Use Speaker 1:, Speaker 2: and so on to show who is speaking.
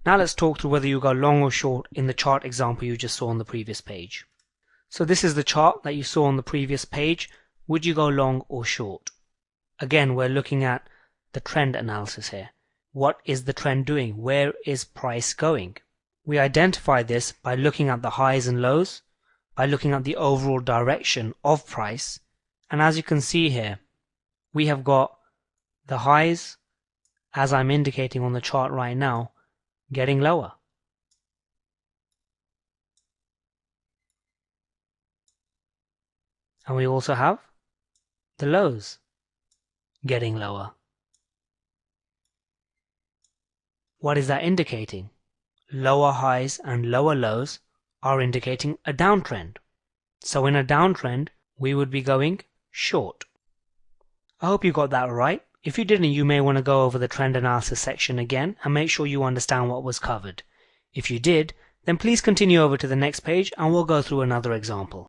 Speaker 1: Now let's talk through whether you go long or short in the chart example you just saw on the previous page. So this is the chart that you saw on the previous page. Would you go long or short? Again, we're looking at the trend analysis here. What is the trend doing? Where is price going? We identify this by looking at the highs and lows, by looking at the overall direction of price. And as you can see here, we have got the highs, as I'm indicating on the chart right now, getting lower. And we also have the lows getting lower. What is that indicating? Lower highs and lower lows are indicating a downtrend. So in a downtrend, we would be going short. I hope you got that right. If you didn't, you may want to go over the trend analysis section again and make sure you understand what was covered. If you did, then please continue over to the next page and we'll go through another example.